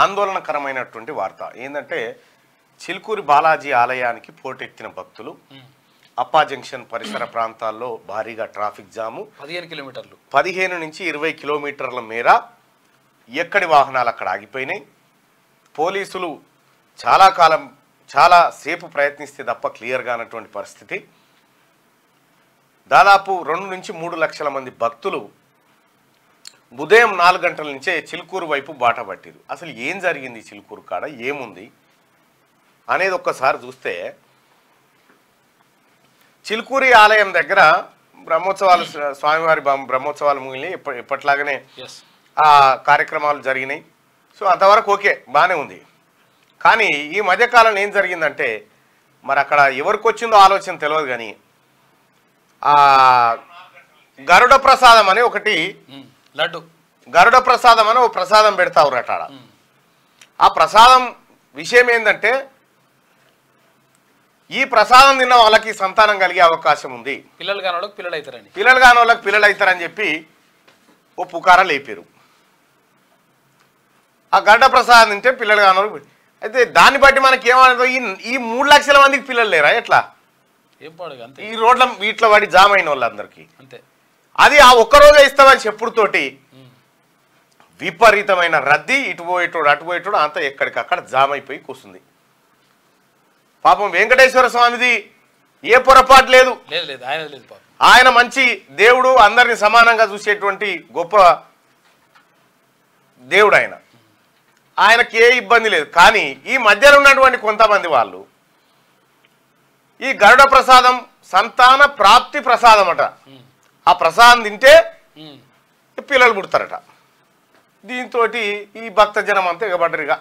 ఆందోళనకరమైనటువంటి వార్త ఏంటంటే చిలుకూరి బాలాజీ ఆలయానికి పోటెత్తిన భక్తులు అప్పా జంక్షన్ పరిసర ప్రాంతాల్లో భారీగా ట్రాఫిక్ జాము 15 కిలోమీటర్లు 15 నుంచి 20 కిలోమీటర్ల మేర ఎక్కడి వాహనాలు అక్కడ ఆగిపోయినాయి. పోలీసులు చాలా సేపు ప్రయత్నిస్తే తప్ప క్లియర్ కానటువంటి పరిస్థితి. దాదాపు 2 నుంచి 3 లక్షల మంది భక్తులు ఉదయం 4 గంటల నుంచే చిలుకూరు వైపు బాట పట్టిరు. అసలు ఏం జరిగింది చిలుకూరు కాడ, ఏముంది అనేది ఒక్కసారి చూస్తే, చిలుకూరి ఆలయం దగ్గర బ్రహ్మోత్సవాలు, స్వామివారి బ్రహ్మోత్సవాలు ముగిలి ఎప్పట్లాగానే ఆ కార్యక్రమాలు జరిగినాయి. సో అంతవరకు ఓకే, బాగానే ఉంది. కానీ ఈ మధ్యకాలంలో ఏం జరిగిందంటే, మరి అక్కడ ఎవరికి వచ్చిందో ఆలోచన తెలియదు కానీ గరుడ ప్రసాదం అని ఒకటి, లడ్డు గరుడ ప్రసాదం అని ఒక ప్రసాదం పెడతావురట. ఆ ప్రసాదం విషయం ఏంటంటే, ఈ ప్రసాదం తిన్న వాళ్ళకి సంతానం కలిగే అవకాశం ఉంది, పిల్లలు కాని వాళ్ళకి పిల్లలు అవుతారని చెప్పి ఓ పుకారా లేపారు. ఆ గడ్డ ప్రసాదం తింటే పిల్లలు కాని వాళ్ళకి. అయితే దాన్ని బట్టి మనకి ఏమన్నా ఈ 3 లక్షల మందికి పిల్లలు లేరా ఎట్లా? ఈ రోడ్ల వీటిలో పడి జామ్ అయిన వాళ్ళందరికీ అంతే. అది ఆ ఒక్కరోజే ఇస్తామని చెప్పుడుతోటి విపరీతమైన రద్దీ, ఇటు పోయేటోడు అటు పోయేటోడు అంతా ఎక్కడికక్కడ జామ్ అయిపోయి కూర్చుంది. పాపం వెంకటేశ్వర స్వామిది ఏ పొరపాటు లేదు, ఆయన మంచి దేవుడు, అందరిని సమానంగా చూసేటువంటి గొప్ప దేవుడు ఆయనకి ఏ ఇబ్బంది లేదు. కానీ ఈ మధ్యలో ఉన్నటువంటి కొంతమంది వాళ్ళు ఈ గరుడ ప్రసాదం సంతాన ప్రాప్తి ప్రసాదం అట, ఆ ప్రసాదం తింటే పిల్లలు పుడతారట. దీంతో ఈ భక్త జనం అంతా ఎగబడ్డరుగా.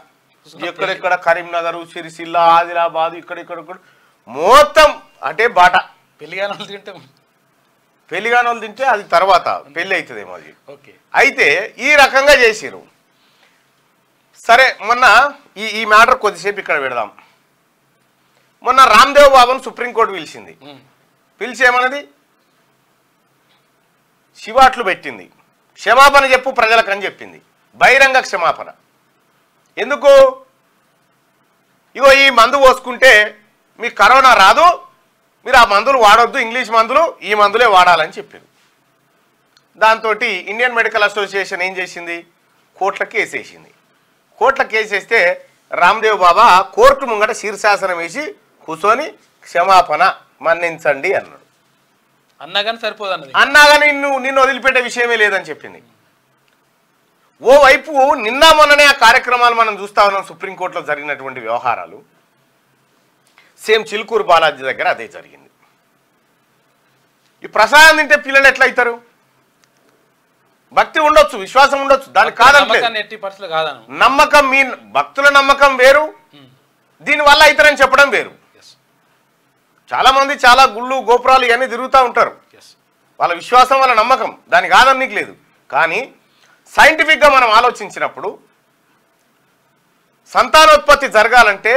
ఎక్కడెక్కడ కరీంనగర్, సిరిసిల్ల, ఆదిలాబాద్, ఇక్కడ మొత్తం అంటే బాట. పెళ్లిగాని వాళ్ళు తింటే అది తర్వాత పెళ్లి అవుతుందేమో అది. అయితే ఈ రకంగా చేసిరు. సరే, మొన్న ఈ మ్యాటర్ కొద్దిసేపు ఇక్కడ పెడదాం. మొన్న రామ్దేవ్ బాబును సుప్రీంకోర్టు పిలిచింది. పిలిచి ఏమన్నది, శివాట్లు పెట్టింది, క్షమాపణ చెప్పు ప్రజలకు అని చెప్పింది. బహిరంగ క్షమాపణ. ఎందుకు? ఇగో ఈ మందు పోసుకుంటే మీకు కరోనా రాదు, మీరు ఆ మందులు వాడొద్దు, ఇంగ్లీష్ మందులు, ఈ మందులే వాడాలని చెప్పింది. దాంతో ఇండియన్ మెడికల్ అసోసియేషన్ ఏం చేసింది, కోర్టుల కేసు వేసింది. కోర్టుల కేసు వేస్తే రామ్దేవ్ బాబా కోర్టు ముంగట శీర్షాసనం వేసి కూర్చొని క్షమాపణ మన్నించండి అన్నాడు. అన్నాగాని సరిపోదు అన్నది. అన్నాగాని నిన్ను వదిలిపెట్టే విషయమే లేదని చెప్పింది. ఓవైపు నిన్న మొన్ననే ఆ కార్యక్రమాలు మనం చూస్తా ఉన్నాం. సుప్రీంకోర్టులో జరిగినటువంటి వ్యవహారాలు సేమ్ చిలుకూరు బాలాజీ దగ్గర అదే జరిగింది. ఈ ప్రసాదం తింటే పిల్లలు ఎట్లా అవుతారు? భక్తి ఉండొచ్చు, విశ్వాసం ఉండొచ్చు, దానికి కాదనట్లేదు. నమ్మకం, మీ భక్తుల నమ్మకం వేరు, దీనివల్ల అవుతారని చెప్పడం వేరు. చాలా మంది చాలా గుళ్ళు గోపురాలు ఇవన్నీ తిరుగుతూ ఉంటారు, వాళ్ళ విశ్వాసం, వాళ్ళ నమ్మకం, దానికి కాదనీకి లేదు. కానీ సైంటిఫిక్గా మనం ఆలోచించినప్పుడు సంతానోత్పత్తి జరగాలంటే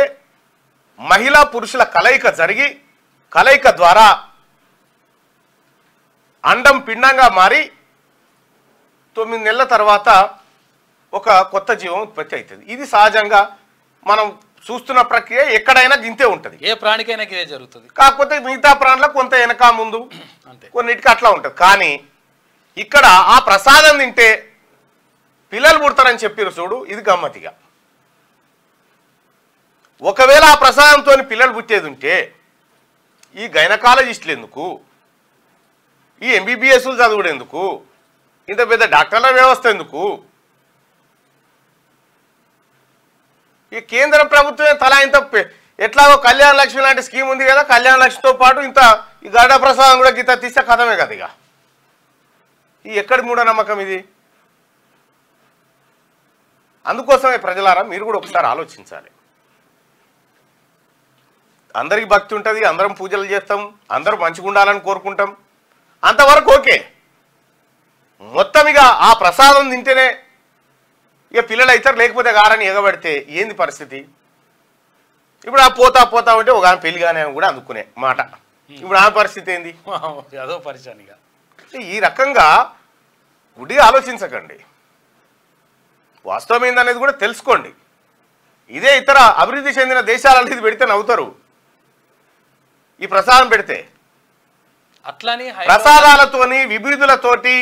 మహిళా పురుషుల కలయిక జరిగి, కలయిక ద్వారా అండం పిండంగా మారి 9 నెలల తర్వాత ఒక కొత్త జీవం ఉత్పత్తి అవుతుంది. ఇది సహజంగా మనం చూస్తున్న ప్రక్రియ, ఎక్కడైనా గింతే ఉంటుంది, ఏ ప్రాణికైనా ఇదే జరుగుతుంది. కాకపోతే మిగతా ప్రాణులకు కొంత వెనక ముందు కొన్నిటికి అట్లా ఉంటుంది. కానీ ఇక్కడ ఆ ప్రసాదం తింటే పిల్లలు పుడతారని చెప్పారు చూడు, ఇది గమ్మతిగా. ఒకవేళ ఆ ప్రసాదంతో పిల్లలు పుట్టేది ఉంటే ఈ గైనకాలజిస్టులు ఎందుకు, ఈ ఎంబీబీఎస్లు చదువుడు ఎందుకు, ఇంత పెద్ద డాక్టర్ల వ్యవస్థ ఎందుకు? ఈ కేంద్ర ప్రభుత్వమే తలా ఇంత, ఎట్లాగో కళ్యాణ లక్ష్మి లాంటి స్కీమ్ ఉంది కదా, కళ్యాణ లక్ష్మితో పాటు ఇంత ఈ గరుడ ప్రసాదం కూడా గీత తీస్తే కథమే కదా. ఇక ఈ ఎక్కడి మూఢనమ్మకం ఇది? అందుకోసమే ప్రజలారా మీరు కూడా ఒకసారి ఆలోచించాలి. అందరికి భక్తి ఉంటుంది, అందరం పూజలు చేస్తాం, అందరూ మంచిగా ఉండాలని కోరుకుంటాం, అంతవరకు ఓకే. మొత్తం ఇక ఆ ప్రసాదం తింటేనే ఇక పిల్లలు అవుతారు, లేకపోతే గారని ఎగబడితే ఏంది పరిస్థితి? ఇప్పుడు ఆ పోతా ఉంటే ఒక ఆమె పెళ్లిగానే కూడా అందుకునే మాట, ఇప్పుడు ఆమె పరిస్థితి ఏంది? అదో పరిచయానిగా. ఈ రకంగా గుడ్డిగా ఆలోచించకండి, వాస్తవం ఏందనేది కూడా తెలుసుకోండి. ఇదే ఇతర అభివృద్ధి చెందిన దేశాలలో ఇది పెడితే నవ్వుతారు. ఈ ప్రసాదం పెడితే అట్లాని ప్రసాదాలతోని విభూతులతోటి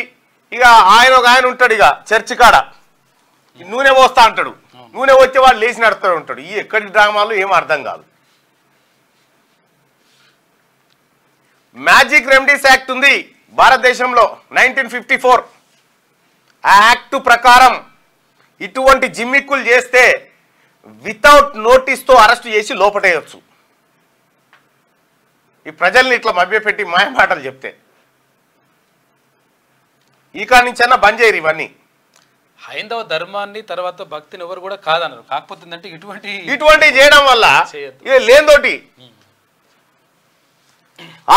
ఇక ఆయన ఉంటాడు, ఇక చర్చి కాడ నూనె పోస్తా అంటాడు. నూనె వచ్చే వాడు లేచి నడుస్తూ ఉంటాడు. ఈ ఎక్కడి డ్రామాలు ఏం అర్థం కాదు. మ్యాజిక్ రెమెడీస్ యాక్ట్ ఉంది భారతదేశంలో 1954. ఆ యాక్ట్ ప్రకారం ఇటువంటి జిమ్మిక్కులు చేస్తే వితౌట్ నోటీస్తో అరెస్ట్ చేసి లోపటేయచ్చు. ఈ ప్రజల్ని ఇట్లా మభ్యపెట్టి మాయమాటలు చెప్తే ఈ కాడి నుంచైనా బంద్ చేయరు ఇవన్నీ. హైందవ ధర్మాన్ని తర్వాత భక్తిని ఎవరు కూడా కాదన్నారు. కాకపోతే ఏంటంటే ఇటువంటి చేయడం వల్ల లేదోటి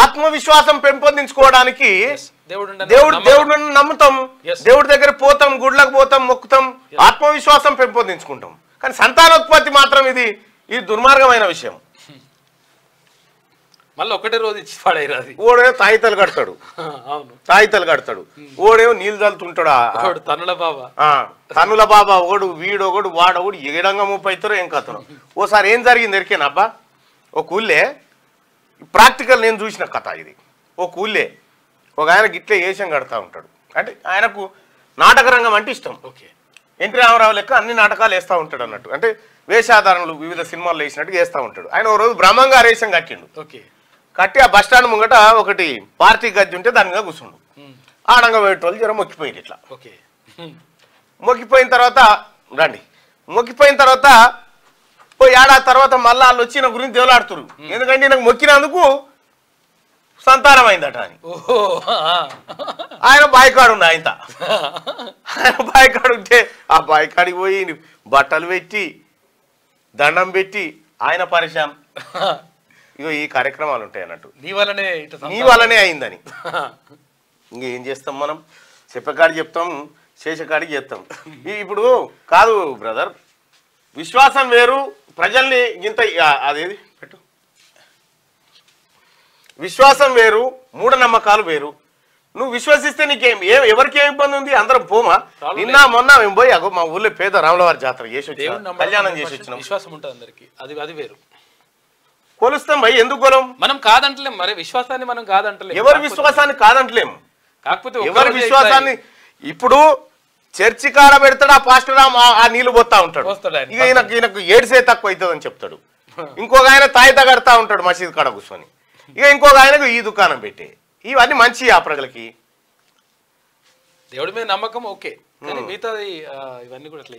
ఆత్మవిశ్వాసం పెంపొందించుకోవడానికి దేవుడు నమ్ముతాం, దేవుడి దగ్గర పోతాం, గుడ్లకు పోతాం, మొక్కుతాం, ఆత్మవిశ్వాసం పెంపొందించుకుంటాం. కానీ సంతానోత్పత్తి మాత్రం ఇది దుర్మార్గమైన విషయం. మళ్ళీ ఒకటే రోజు ఇచ్చి పడేది. ఓడేమో తాయితలు కడతాడు, తాయితలు కడతాడు, ఓడేమో నీళ్ళు చల్లుతుంటాడు. తనుల బాబా ఒకడు వీడొకడు వాడొకడు ఏడంగా 30 ఏం కథను. ఓసారి ఏం జరిగింది ఎరికేనబ్బా, ఒక ఊళ్ళే ప్రాక్టికల్ నేను చూసిన కథ ఇది. ఒక ఊళ్ళే ఒక ఆయన గిట్లే వేషం కడతా ఉంటాడు. అంటే ఆయనకు నాటక రంగం అంటే ఇష్టం. ఎన్టీ రామారావు లెక్క అన్ని నాటకాలు వేస్తూ ఉంటాడు అన్నట్టు. అంటే వేషాధారణలు వివిధ సినిమాల్లో వేసినట్టు వేస్తూ ఉంటాడు. ఆయన ఒక రోజు బ్రహ్మంగా వేషం కట్టిండు. కట్టి ఆ బస్ స్టాండ్ ముంగట ఒకటి పార్టీ గద్దె ఉంటే దాని మీద కూర్చుండు. ఆడంగా పోయేటోళ్ళు జర మొక్కిపోయింది. ఇట్లా మొక్కిపోయిన తర్వాత మొక్కిపోయిన తర్వాత ఏడాది తర్వాత మళ్ళీ వాళ్ళు వచ్చి నా గురించి దేవులాడుతున్నారు. ఎందుకంటే నాకు మొక్కినందుకు సంతానం అయిందట అని. ఆయన బాయికాడు ఉంది. ఆయన బాయికాడు ఉంటే ఆ బాయికాడికి పోయి బట్టలు పెట్టి దండం పెట్టి ఆయన పరిశాన్. ఇగో ఈ కార్యక్రమాలు ఉంటాయి అన్నట్టు. నీ వల్లనే అయిందని. ఇంకేం చేస్తాం మనం? చెప్పకాడికి చెప్తాం, చేసేకాడికి చేస్తాం. ఇప్పుడు కాదు బ్రదర్, విశ్వాసం వేరు, ప్రజల్ని ఇంత అదేది పెట్టు, విశ్వాసం వేరు, మూఢనమ్మకాలు వేరు. నువ్వు విశ్వసిస్తే నీకేం ఎవరికి ఏం ఇబ్బంది ఉంది? అందరం పోమా? నిన్న మొన్న మేము పోయి మా ఊళ్ళో పేద రాములవారి జాతర చేసి వచ్చాం, కళ్యాణం చేసి వచ్చినాం. విశ్వాసం ఉంటుంది అందరికి, అది వేరు. కొలుస్తాం భయ్, ఎందుకు కొలం? మనం కాదంటలేం. మరి విశ్వాసాన్ని మనం కాదంటలేం. ఎవరి విశ్వాసాన్ని కాదంటలేము. కాకపోతే ఎవరి విశ్వాసాన్ని ఇప్పుడు చర్చి కాడ పెడతాడు ఆ పాస్టర్, ఆ నీళ్లు పోతా ఉంటాడు. ఇక ఈయనకు ఏడ్సే తక్కువ అవుతుంది అని చెప్తాడు. ఇంకొక ఆయన తాయిత కడతా ఉంటాడు మసీద్ కాడ కూర్చొని. ఇక ఇంకొక ఆయనకు ఈ దుకాణం పెట్టే. ఇవన్నీ మంచి ఆ ప్రజలకి దేవుడి మీద నమ్మకం ఓకే, కానీ మిగతాది ఇవన్నీ కూడా అట్లా